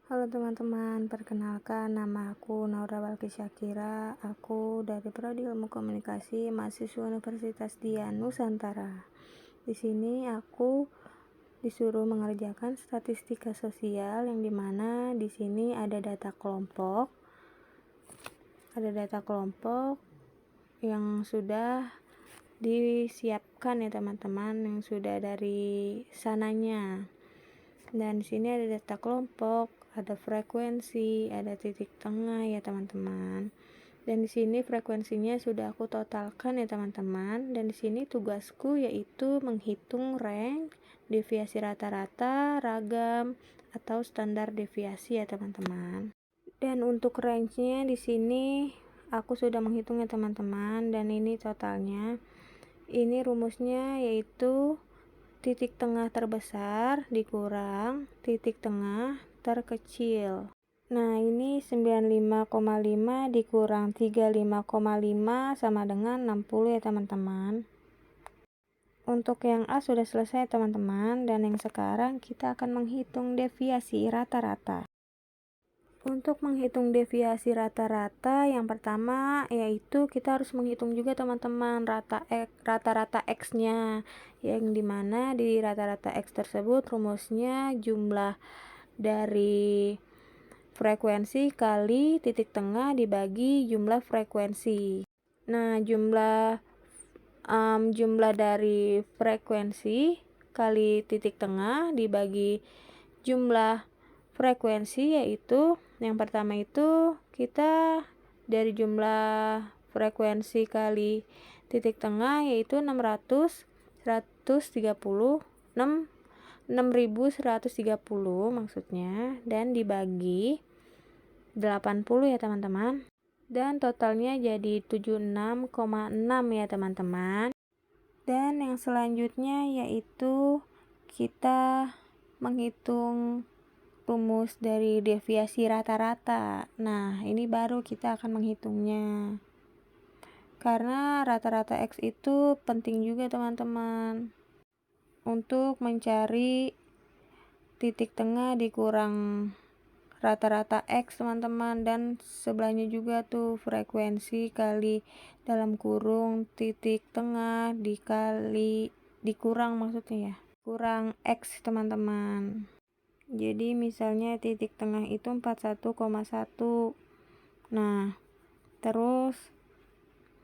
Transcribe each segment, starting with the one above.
Halo teman-teman, perkenalkan nama aku Naura Balki Syakira. Aku dari Prodi Ilmu Komunikasi, mahasiswa Universitas Dian Nusantara. Di sini aku disuruh mengerjakan statistika sosial yang dimana di sini ada data kelompok. Ada data kelompok yang sudah disiapkan ya teman-teman, yang sudah dari sananya. Dan di sini ada data kelompok, ada frekuensi, ada titik tengah ya teman-teman. Dan di sini frekuensinya sudah aku totalkan ya teman-teman. Dan di sini tugasku yaitu menghitung range, deviasi rata-rata, ragam, atau standar deviasi ya teman-teman. Dan untuk range-nya di sini aku sudah menghitung ya teman-teman, dan ini totalnya. Ini rumusnya yaitu titik tengah terbesar dikurang titik tengah terkecil. Nah, ini 95,5 dikurang 35,5 sama dengan 60 ya teman-teman. Untuk yang A sudah selesai teman-teman, dan yang sekarang kita akan menghitung deviasi rata-rata. Untuk menghitung deviasi rata-rata, yang pertama yaitu kita harus menghitung juga teman-teman rata-rata X-nya, yang dimana di rata-rata X tersebut rumusnya jumlah dari frekuensi kali titik tengah dibagi jumlah frekuensi. Nah, jumlah dari frekuensi kali titik tengah dibagi jumlah frekuensi, yaitu yang pertama itu kita dari jumlah frekuensi kali titik tengah yaitu 6130 maksudnya, dan dibagi 80 ya teman-teman, dan totalnya jadi 76,6 ya teman-teman. Dan yang selanjutnya yaitu kita menghitung rumus dari deviasi rata-rata. Nah, ini baru kita akan menghitungnya. Karena rata-rata X itu penting juga teman-teman untuk mencari titik tengah dikurang rata-rata X teman-teman, dan sebelahnya juga tuh frekuensi kali dalam kurung titik tengah dikurang maksudnya ya, kurang X teman-teman. Jadi misalnya titik tengah itu 41,1. Nah, terus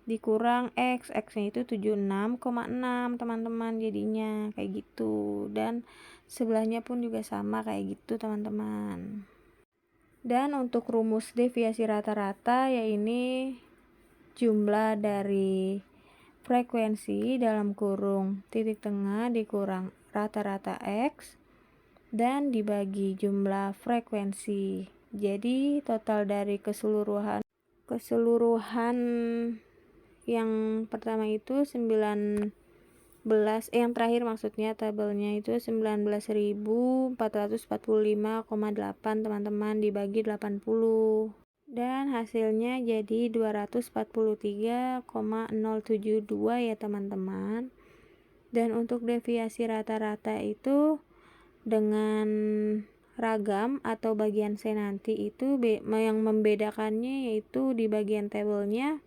dikurang X, X-nya itu 76,6 teman-teman, jadinya kayak gitu. Dan sebelahnya pun juga sama kayak gitu teman-teman. Dan untuk rumus deviasi rata-rata ya ini jumlah dari frekuensi dalam kurung titik tengah dikurang rata-rata X dan dibagi jumlah frekuensi. Jadi total dari keseluruhan yang pertama itu 19, yang terakhir maksudnya tabelnya itu 19.445,8 teman-teman, dibagi 80. Dan hasilnya jadi 243,072 ya teman-teman. Dan untuk deviasi rata-rata itu dengan ragam atau bagian C nanti itu yang membedakannya yaitu di bagian tabelnya.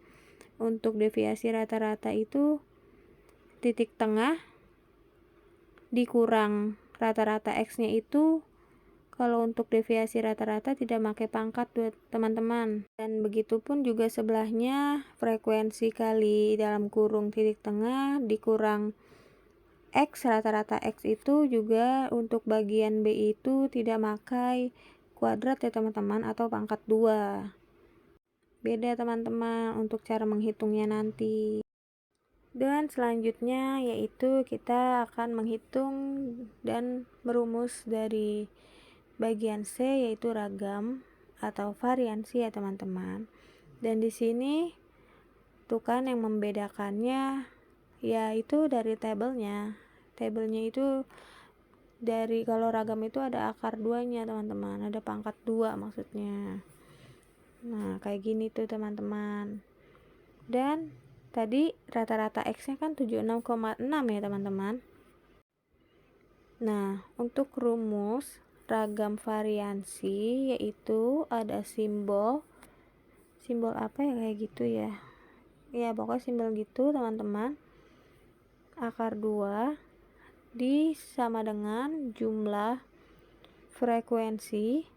Untuk deviasi rata-rata itu titik tengah dikurang rata-rata X-nya itu, kalau untuk deviasi rata-rata tidak pakai pangkat buat teman-teman. Dan begitupun juga sebelahnya frekuensi kali dalam kurung titik tengah dikurang X, rata-rata X itu juga untuk bagian B itu tidak pakai kuadrat ya teman-teman, atau pangkat 2. Beda teman-teman untuk cara menghitungnya nanti. Dan selanjutnya yaitu kita akan menghitung dan merumus dari bagian C yaitu ragam atau variansi ya teman-teman. Dan di sini tuh kan yang membedakannya yaitu dari tabelnya. Tabelnya itu dari, kalau ragam itu ada akar 2-nya teman-teman, ada pangkat 2 maksudnya. Nah, kayak gini tuh teman-teman. Dan tadi rata-rata X-nya kan 76,6 ya teman-teman. Nah, untuk rumus ragam variansi, yaitu ada simbol apa ya, kayak gitu ya, pokoknya simbol gitu teman-teman. Akar 2 sama dengan jumlah frekuensi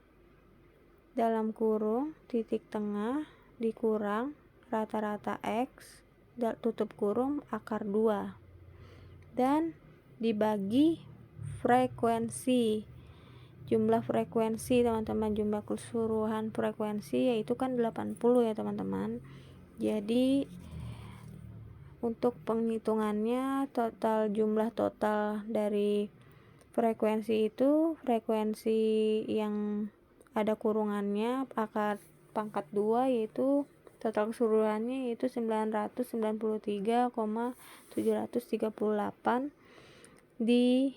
dalam kurung titik tengah dikurang rata-rata X tutup kurung akar 2 dan dibagi frekuensi. Jumlah frekuensi teman-teman, jumlah keseluruhan frekuensi yaitu kan 80 ya teman-teman. Jadi untuk penghitungannya jumlah total dari frekuensi itu, frekuensi yang ada kurungannya akar pangkat 2 yaitu total keseluruhannya yaitu 993,738 dibagi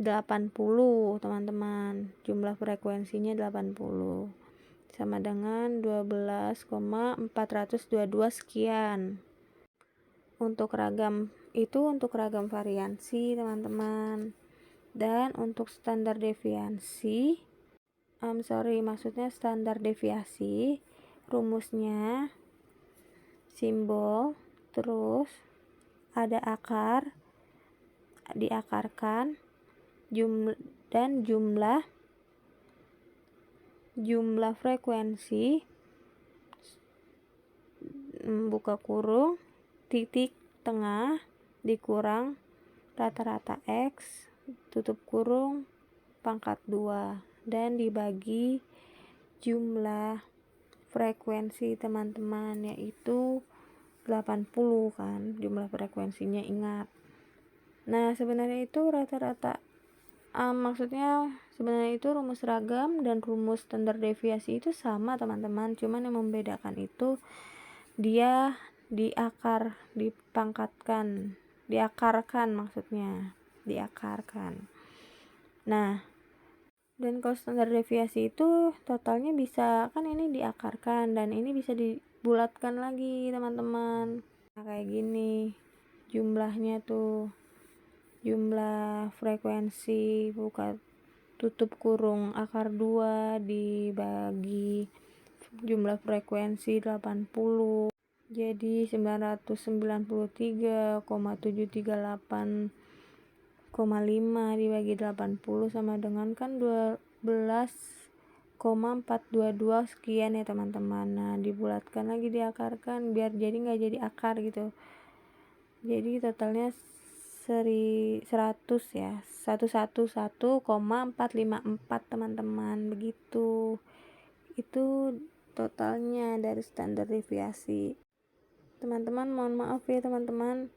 80 teman-teman. Jumlah frekuensinya 80 sama dengan 12,422 sekian. Untuk ragam variansi teman-teman. Dan untuk standar deviasi standar deviasi rumusnya simbol, terus ada akar, diakarkan, dan jumlah frekuensi buka kurung titik tengah dikurang rata-rata X tutup kurung pangkat 2 dan dibagi jumlah frekuensi teman-teman, yaitu 80 kan jumlah frekuensinya, ingat. Nah sebenarnya itu rata-rata maksudnya sebenarnya itu rumus ragam dan rumus standar deviasi itu sama teman-teman, cuman yang membedakan itu dia diakarkan. Nah, dan kalau standar deviasi itu totalnya bisa, kan ini diakarkan dan ini bisa dibulatkan lagi teman-teman. Nah, kayak gini jumlahnya tuh, jumlah frekuensi buka tutup kurung akar 2 dibagi jumlah frekuensi 80, jadi 993,738,5 dibagi 80 sama dengan kan 12,422 sekian ya teman-teman. Nah dibulatkan lagi, diakarkan biar jadi nggak jadi akar gitu, jadi totalnya 100 ya, 111,454 teman-teman, begitu. Itu totalnya dari standar deviasi. Teman-teman mohon maaf ya teman-teman,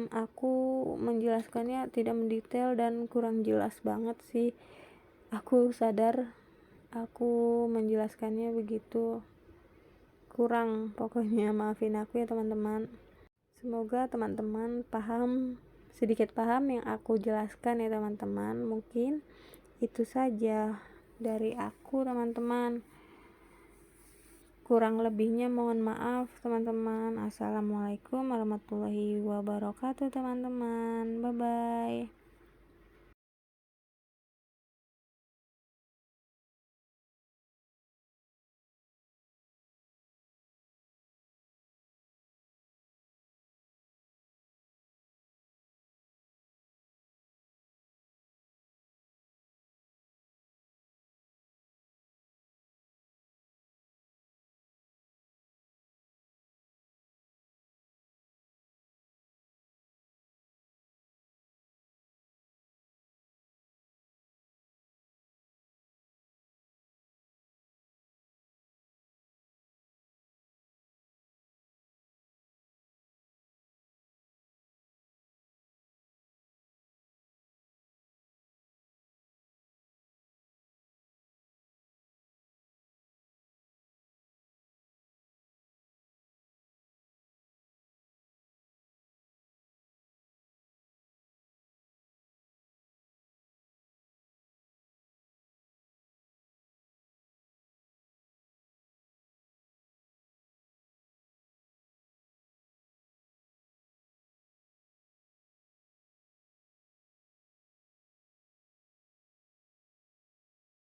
aku menjelaskannya tidak mendetail dan kurang jelas banget sih. Aku sadar aku menjelaskannya begitu kurang, pokoknya maafin aku ya teman-teman. Semoga teman-teman sedikit paham yang aku jelaskan ya teman-teman. Mungkin itu saja dari aku teman-teman, kurang lebihnya mohon maaf teman-teman. Assalamualaikum warahmatullahi wabarakatuh teman-teman, bye bye.